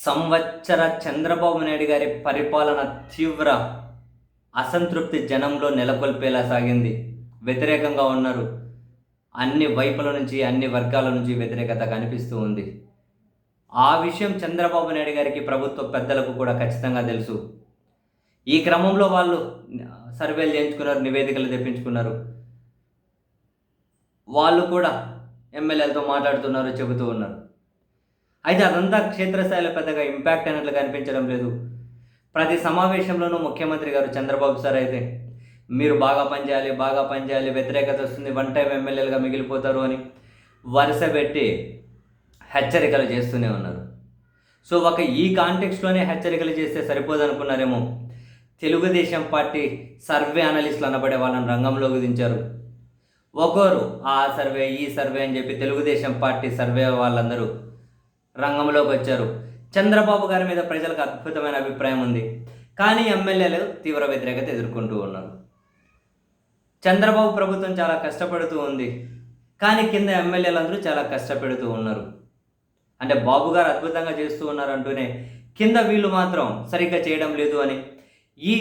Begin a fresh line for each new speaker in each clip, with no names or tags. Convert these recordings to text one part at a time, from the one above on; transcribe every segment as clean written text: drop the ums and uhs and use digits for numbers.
సంవత్సర చంద్రబాబు నాయుడు గారి పరిపాలన తీవ్ర అసంతృప్తి జనంలో నెలకొల్పేలా సాగింది. వ్యతిరేకంగా ఉన్నారు. అన్ని వైపుల నుంచి, అన్ని వర్గాల నుంచి వ్యతిరేకత కనిపిస్తూ ఉంది. ఆ విషయం చంద్రబాబు నాయుడు గారికి, ప్రభుత్వ పెద్దలకు కూడా ఖచ్చితంగా తెలుసు. ఈ క్రమంలో వాళ్ళు సర్వేలు చేయించుకున్నారు, నివేదికలు తెప్పించుకున్నారు. వాళ్ళు కూడా ఎమ్మెల్యేలతో మాట్లాడుతున్నారు, చెబుతూ ఉన్నారు. అయితే అదంతా క్షేత్రస్థాయిలో పెద్దగా ఇంపాక్ట్ అయినట్లు కనిపించడం లేదు. ప్రతి సమావేశంలోనూ ముఖ్యమంత్రి గారు చంద్రబాబు సార్ అయితే మీరు బాగా పనిచేయాలి, వ్యతిరేకత వస్తుంది, వన్ టైం ఎమ్మెల్యేలుగా మిగిలిపోతారు అని వరుస పెట్టి హెచ్చరికలు చేస్తూనే ఉన్నారు. సో ఈ కాంటెక్స్ట్లోనే హెచ్చరికలు చేస్తే సరిపోదనుకున్నారేమో. తెలుగుదేశం పార్టీ సర్వే అనలిస్టులు అనబడే వాళ్ళని రంగంలోకి దించారు. ఒకరు ఆ సర్వే ఈ సర్వే అని చెప్పి తెలుగుదేశం పార్టీ సర్వే వాళ్ళందరూ రంగంలోకి వచ్చారు. చంద్రబాబు గారి మీద ప్రజలకు అద్భుతమైన అభిప్రాయం ఉంది, కానీ ఎమ్మెల్యేలు తీవ్ర వ్యతిరేకత ఎదుర్కొంటూ ఉన్నారు. చంద్రబాబు ప్రభుత్వం చాలా కష్టపడుతూ ఉంది, కానీ కింద ఎమ్మెల్యేలందరూ చాలా కష్టపెడుతూ ఉన్నారు. అంటే బాబు గారు అద్భుతంగా చేస్తూ ఉన్నారు అంటూనే కింద వీళ్ళు మాత్రం సరిగ్గా చేయడం లేదు అని ఈ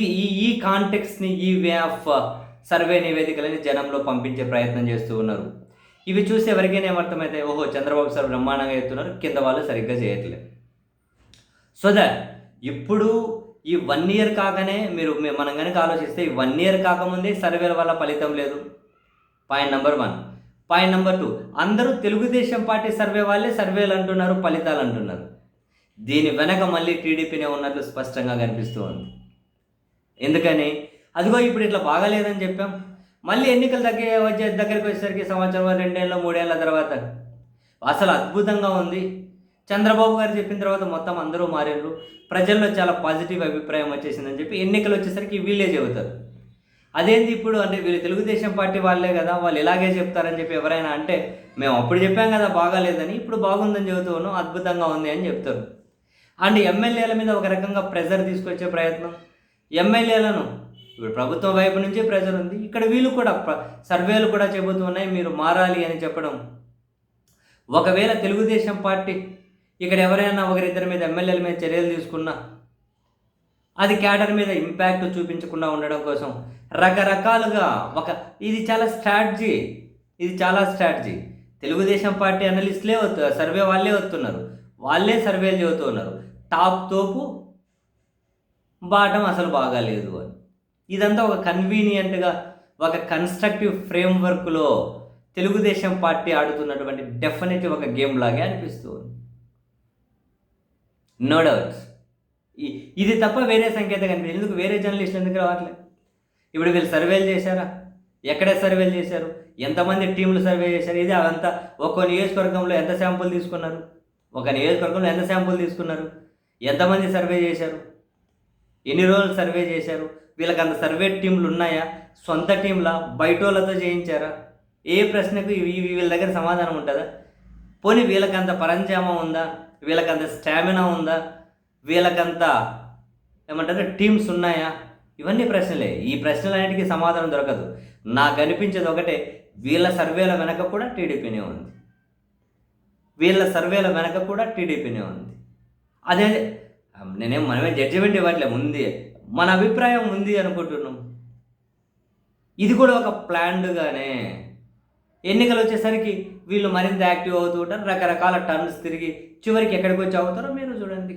ఈ కాంటెక్స్ని, ఈ వే ఆఫ్ సర్వే నివేదికలని జనంలో పంపించే ప్రయత్నం చేస్తూ ఉన్నారు. ఇవి చూసి ఎవరికైనా ఏమర్థమైతే, ఓహో చంద్రబాబు సార్ బ్రహ్మాండంగా చెప్తున్నారు, కింద వాళ్ళు సరిగ్గా చేయట్లేదు. సో దట్ ఇప్పుడు ఈ 1 year కాగానే మనం కనుక ఆలోచిస్తే, ఈ 1 year కాకముందే సర్వేల వల్ల ఫలితం లేదు. Point number 1. పాయింట్ నెంబర్ 2, అందరూ తెలుగుదేశం పార్టీ సర్వే వాళ్ళే సర్వేలు అంటున్నారు, ఫలితాలు అంటున్నారు. దీని వెనక మళ్ళీ టీడీపీనే ఉన్నట్లు స్పష్టంగా కనిపిస్తూ ఉంది. ఎందుకని, అదిగో ఇప్పుడు ఇట్లా బాగాలేదని చెప్పాం, మళ్ళీ ఎన్నికల దగ్గరికి వచ్చేసరికి సంవత్సరం 2 ఏళ్ళు 3 ఏళ్ళ తర్వాత అసలు అద్భుతంగా ఉంది. చంద్రబాబు గారు చెప్పిన తర్వాత మొత్తం అందరూ మారారు, ప్రజల్లో చాలా పాజిటివ్ అభిప్రాయం వచ్చేసిందని చెప్పి ఎన్నికలు వచ్చేసరికి వీళ్ళే చెబుతారు. అదేంటి ఇప్పుడు అంటే వీళ్ళు తెలుగుదేశం పార్టీ వాళ్ళే కదా, వాళ్ళు ఇలాగే చెప్తారని చెప్పి ఎవరైనా అంటే, మేము అప్పుడు చెప్పాం కదా బాగాలేదని, ఇప్పుడు బాగుందని చెబుతూ ఉన్నాం, అద్భుతంగా ఉంది అని చెప్తారు. అండ్ ఎమ్మెల్యేల మీద ఒక రకంగా ప్రెజర్ తీసుకొచ్చే ప్రయత్నం. ఎమ్మెల్యేలను ఇప్పుడు ప్రభుత్వం వైపు నుంచే ప్రెజర్ ఉంది, ఇక్కడ వీళ్ళు కూడా సర్వేలు కూడా చెబుతున్నాయి మీరు మారాలి అని చెప్పడం. ఒకవేళ తెలుగుదేశం పార్టీ ఇక్కడ ఎవరైనా ఒకరిద్దరి మీద ఎమ్మెల్యేల మీద చర్యలు తీసుకున్నా అది క్యాడర్ మీద ఇంపాక్ట్ చూపించకుండా ఉండడం కోసం రకరకాలుగా ఇది చాలా స్ట్రాటజీ. తెలుగుదేశం పార్టీ అనలిస్టులే సర్వే వాళ్ళే వస్తున్నారు, వాళ్ళే సర్వేలు చెబుతూ ఉన్నారు, టాప్ తోపు బాటం అసలు బాగాలేదు అని. ఇదంతా ఒక కన్వీనియంట్గా, ఒక కన్స్ట్రక్టివ్ ఫ్రేమ్వర్క్లో తెలుగుదేశం పార్టీ ఆడుతున్నటువంటి డెఫినెట్లీ ఒక గేమ్ లాగే అనిపిస్తుంది. No doubts. ఇది తప్ప వేరే సంకేతం కనిపించింది. ఎందుకు వేరే జర్నలిస్టులు ఎందుకు రావట్లేదు? ఇప్పుడు వీళ్ళు సర్వేలు చేశారా? ఎక్కడ సర్వేలు చేశారు? ఎంతమంది టీంలు సర్వే చేశారు? ఇది అవంతా ఒక్కో నియోజకవర్గంలో ఎంత శాంపుల్ తీసుకున్నారు? ఎంతమంది సర్వే చేశారు? ఎన్ని రోజులు సర్వే చేశారు? వీళ్ళకి అంత సర్వే టీంలు ఉన్నాయా? సొంత టీంలా? బయటోళ్ళతో చేయించారా? ఏ ప్రశ్నకు వీళ్ళ దగ్గర సమాధానం ఉంటుందా? పోనీ వీళ్ళకంత పరంజామా ఉందా? వీళ్ళకంత స్టామినా ఉందా? వీళ్ళకంత టీమ్స్ ఉన్నాయా? ఇవన్నీ ప్రశ్నలే. ఈ ప్రశ్నలన్నిటికీ సమాధానం దొరకదు. నాకు అనిపించేది ఒకటే, వీళ్ళ సర్వేల వెనక కూడా టీడీపీనే ఉంది. అదే మనమే జడ్జిమెంట్ ఇవ్వట్లే, ఉంది మన అభిప్రాయం ఉంది అనుకుంటున్నాం. ఇది కూడా ఒక ప్లాన్డ్గానే. ఎన్నికలు వచ్చేసరికి వీళ్ళు మరింత యాక్టివ్ అవుతూ ఉంటారు, రకరకాల టర్న్స్ తిరిగి చివరికి ఎక్కడికి వచ్చి అవుతారో మీరు చూడండి.